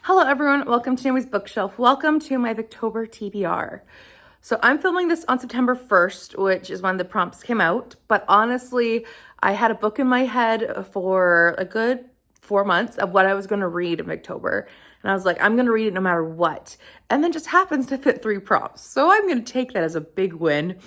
Hello everyone, welcome to Naomi's Bookshelf. Welcome to my Victober TBR. So I'm filming this on September 1st, which is when the prompts came out. But honestly, I had a book in my head for a good 4 months of what I was going to read in Victober. And I was like, I'm going to read it no matter what. And then just happens to fit 3 prompts. So I'm going to take that as a big win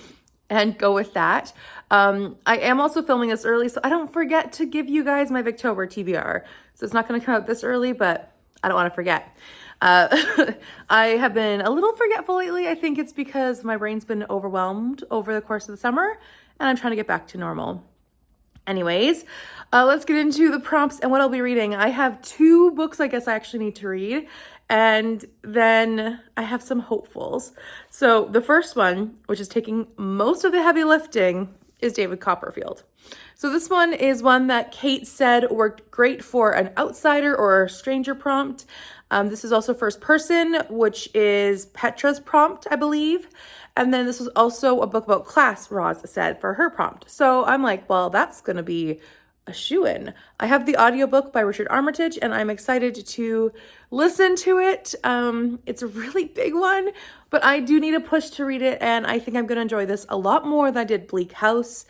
and go with that. I am also filming this early, so I don't forget to give you guys my Victober TBR. So it's not going to come out this early, but I don't want to forget. I have been a little forgetful lately. I think it's because my brain's been overwhelmed over the course of the summer and I'm trying to get back to normal. Anyways, let's get into the prompts and what I'll be reading. I have 2 books I guess I actually need to read, and then I have some hopefuls. So the first one, which is taking most of the heavy lifting, is David Copperfield. So this one is one that Kate said worked great for an outsider or a stranger prompt. This is also first person, which is Petra's prompt, I believe. And then this was also a book about class, Roz said, for her prompt. So I'm like, well, that's going to be a shoo-in. I have the audiobook by Richard Armitage, and I'm excited to listen to it. It's a really big one, but I do need a push to read it, and I think I'm going to enjoy this a lot more than I did Bleak House.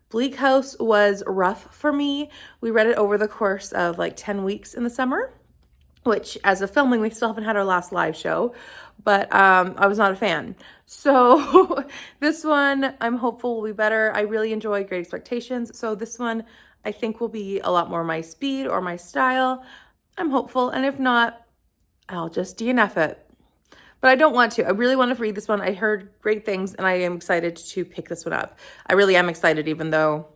Bleak House was rough for me. We read it over the course of like 10 weeks in the summer, which as of filming, we still haven't had our last live show, but I was not a fan. So this one, I'm hopeful will be better. I really enjoyed Great Expectations. So this one, I think will be a lot more my speed or my style. I'm hopeful. And if not, I'll just DNF it. But I don't want to. I really want to read this one. I heard great things and I am excited to pick this one up. I really am excited, even though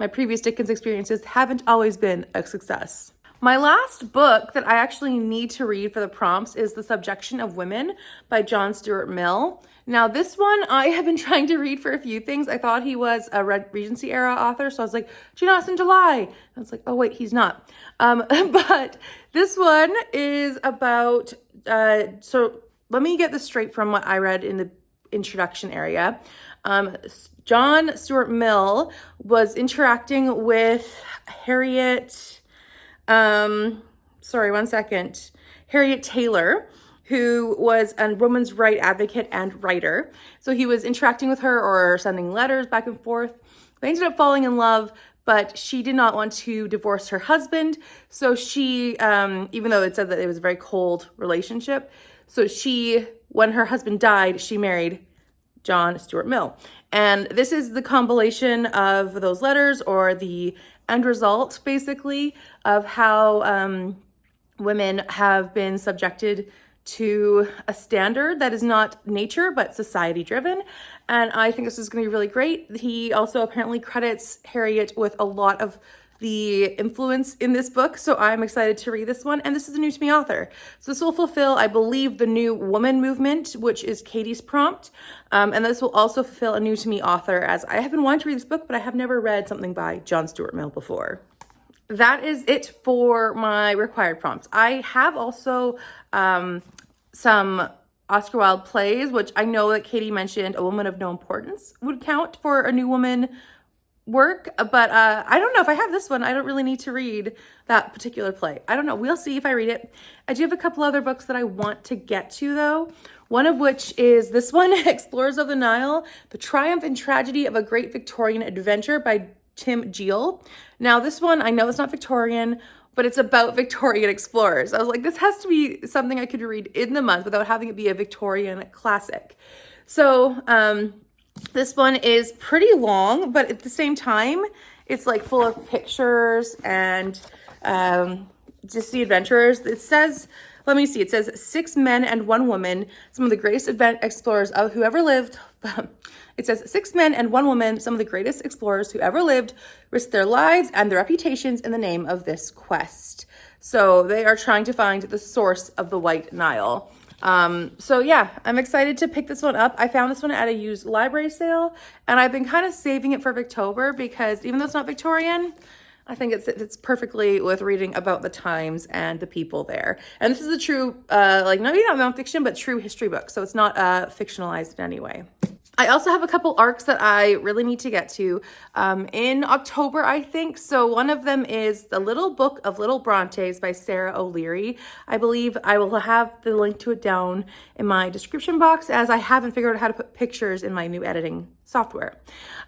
my previous Dickens experiences haven't always been a success. My last book that I actually need to read for the prompts is The Subjection of Women by John Stuart Mill. Now, this one I have been trying to read for a few things. I thought he was a Regency era author, so I was like, Jane Austen, July. And I was like, oh wait, he's not. But this one is about, so let me get this straight from what I read in the introduction area. John Stuart Mill was interacting with Harriet Taylor, who was a woman's right advocate and writer. So he was interacting with her or sending letters back and forth. They ended up falling in love, but she did not want to divorce her husband. So she, even though it said that it was a very cold relationship, so she, when her husband died, she married John Stuart Mill. And this is the compilation of those letters, or the end result, basically, of how women have been subjected to a standard that is not nature, but society driven. And I think this is going to be really great. He also apparently credits Harriet with a lot of the influence in this book. So I'm excited to read this one. And this is a new to me author. So this will fulfill, I believe, the new woman movement, which is Katie's prompt. And this will also fulfill a new to me author, as I have been wanting to read this book, but I have never read something by John Stuart Mill before. That is it for my required prompts. I have also some Oscar Wilde plays, which I know that Katie mentioned A Woman of No Importance would count for a new woman work, but I don't know if I have this one. I don't really need to read that particular play. I don't know. We'll see if I read it. I do have a couple other books that I want to get to, though. One of which is this one, Explorers of the Nile, The Triumph and Tragedy of a Great Victorian Adventure by Tim Jeal. Now, this one, I know it's not Victorian, but it's about Victorian explorers. I was like, this has to be something I could read in the month without having it be a Victorian classic. So, this one is pretty long, but at the same time, it's like full of pictures and just the adventurers. It says, let me see, it says 6 men and 1 woman, some of the greatest explorers of who ever lived. It says 6 men and 1 woman, some of the greatest explorers who ever lived, risked their lives and their reputations in the name of this quest. So they are trying to find the source of the White Nile. So yeah, I'm excited to pick this one up. I found this one at a used library sale, and I've been kind of saving it for Victober because even though it's not Victorian, I think it's perfectly with reading about the times and the people there. And this is a true, maybe not nonfiction, but true history book. So it's not fictionalized in any way. I also have a couple arcs that I really need to get to in October, I think. So one of them is The Little Book of Little Brontes by Sarah O'Leary. I believe I will have the link to it down in my description box, as I haven't figured out how to put pictures in my new editing software.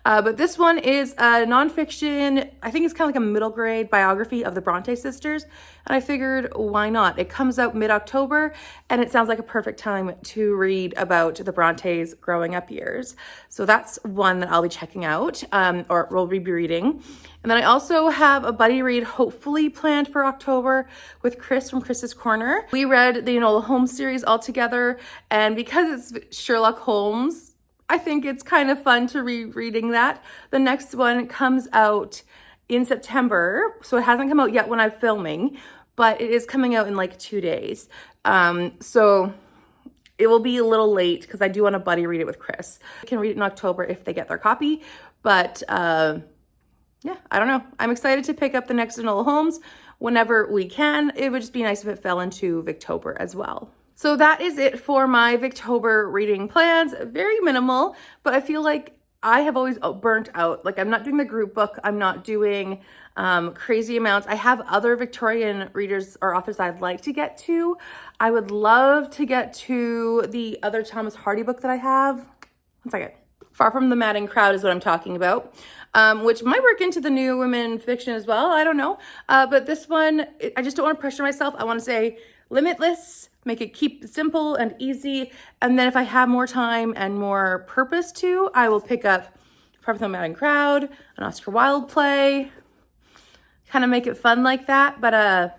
But this one is a nonfiction, I think it's kind of like a middle grade biography of the Bronte sisters. And I figured, why not? It comes out mid-October, and it sounds like a perfect time to read about the Brontes' growing up years. So that's one that I'll be checking out, or will be reading. And then I also have a buddy read hopefully planned for October with Chris from Chris's Corner. We read the Enola Holmes series all together, and because it's Sherlock Holmes, I think it's kind of fun to reading that. The next one comes out in September, so it hasn't come out yet when I'm filming, but it is coming out in like 2 days. So it will be a little late because I do want to buddy read it with Chris. I can read it in October if they get their copy, but yeah, I don't know. I'm excited to pick up the next Enola Holmes whenever we can. It would just be nice if it fell into Victober as well. So that is it for my Victober reading plans. Very minimal, but I feel like I have always burnt out. Like, I'm not doing the group book. I'm not doing crazy amounts. I have other Victorian readers or authors I'd like to get to. I would love to get to the other Thomas Hardy book that I have. One second. Far from the Madding Crowd is what I'm talking about, which might work into the new women fiction as well. I don't know. But this one, I just don't want to pressure myself. I want to say limitless, make it keep simple and easy. And then if I have more time and more purpose to, I will pick up Far from the Madding Crowd, an Oscar Wilde play, kind of make it fun like that. But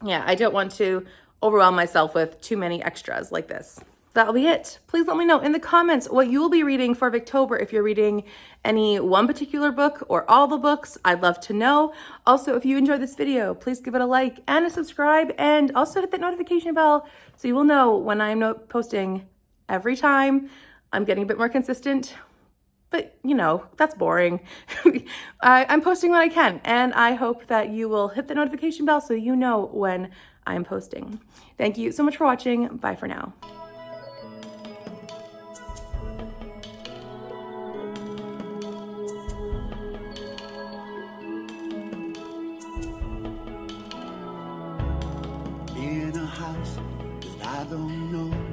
yeah, I don't want to overwhelm myself with too many extras like this. That'll be it. Please let me know in the comments what you will be reading for Victober. If you're reading any one particular book or all the books, I'd love to know. Also, if you enjoyed this video, please give it a like and a subscribe, and also hit that notification bell so you will know when I'm posting every time. I'm getting a bit more consistent, but you know, that's boring. I'm posting when I can, and I hope that you will hit the notification bell so you know when I'm posting. Thank you so much for watching. Bye for now. In a house that I don't know,